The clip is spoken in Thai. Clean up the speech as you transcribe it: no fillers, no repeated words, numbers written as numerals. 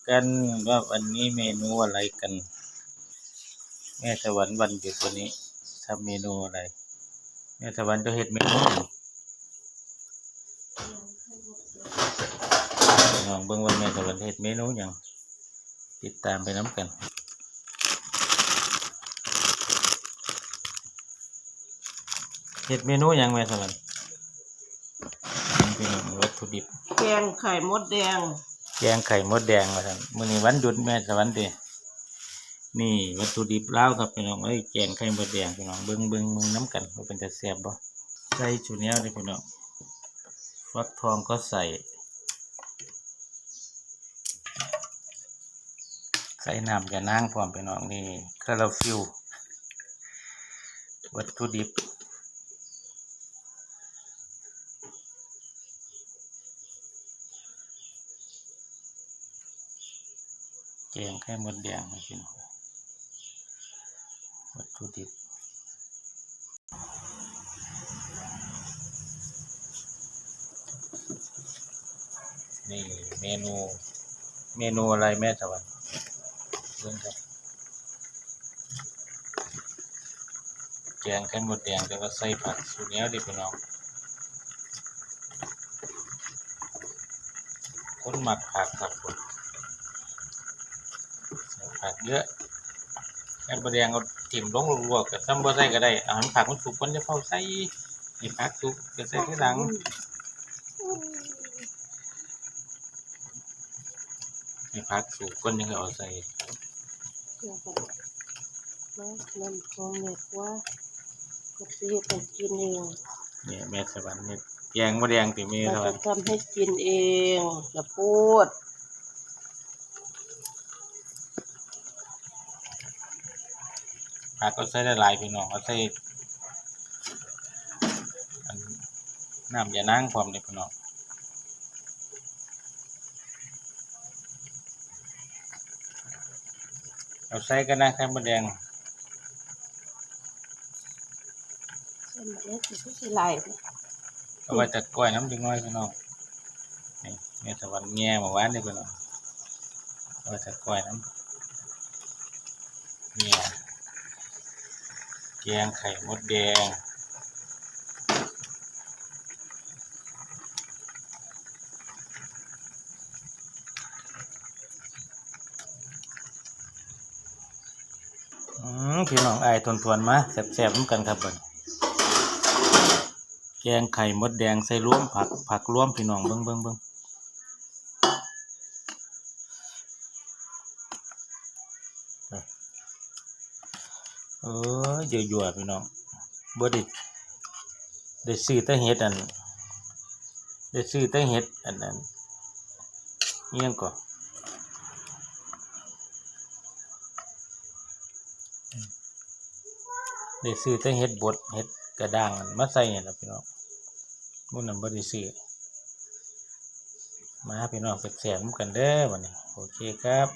กันว่าวันนี้เมนูอะไรกันแม่สวรรค์วันหยุดวันนี้ทำเมนูอะไรแม่สวรรค์จะเฮ็ดเมนูลองเบิ่งว่าแม่สวรรค์เฮ็ดเมนูหยังติดตามไปน้ำกันเฮ็ดเมนูหยังแม่สวรรค์เป็นวัตถุดิบแกงไข่มดแดงแกงไข่มดแดงว่าซั่นมื้อนี้วันหยุดแม่สวรรค์ตินี่วัตถุดิบลาวครับพี่น้องแกงไข่มดแดงพี่น้องเบิ่งมึงน้ำกันว่าเป็นตาแซ่บบ่ใส่ชูแนวนี่พี่น้องฟักทองก็ใส่น้ำยานางพร้อมพี่น้องนี่คาราฟิลวัตถุดิบแกงไข่มดแดงพี่น้องวัตถุดิบนี่เมนูอะไรแม่สวรรค์เบิ่งครับแกงไข่มดแดงแต่ว่าใส่ผักสูตรนี้ดิพี่น้องคนหมักผักครับผมผักเยอะไข่มดแดงเอาจิ้มลงลวกกับซ้ำบ่ใส่ก็ได้เอาให้ผักมันสุกก่อนจะเข้าใส่ให้ผักสุกจะใส่ทีหลังให้ผักสุกก่อนยังเอาใส่นั่นของเด็กว่าก็ซื้อไปกินเองเนี่ยแม่สวรรค์เนี่ยแกงมดแดงติแม่สวรรค์ทำให้กินเองอย่าพูดผักก็ใส่ได้หลายพี่น้องก็ใส่น้ำยานางพร้อมเลยพี่น้องเอาใส่กันนะไข่มดแดงใส่หมดแล้วจะใส่ลายเอาไว้จัดก้อยน้ำจังน้อยพี่น้องนี่แม่สวรรค์แง่มาหวานเลยพี่น้องเอาไว้จัดก้อยน้ำเนี่ยแกงไข่มดแดงพี่น้องไอ้ทวนมาแซ่บๆเหมือนกันครับบัดแกงไข่มดแดงใส่รวมผักรวมพี่น้องเบิ่งเยั่วๆพี่น้องบ่ได้ซื้อแต่เห็ดอันได้ซื้อแต่เห็ดอันนั้นเอียงก่อได้ซื้อแต่เห็ดบดเห็ดกระด้างมาใส่เนี่ยนะพี่น้องมื้อนั้นบ่ได้ซื้อมาพี่น้องแซ่บๆกันเด้อวันนี้โอเคครับ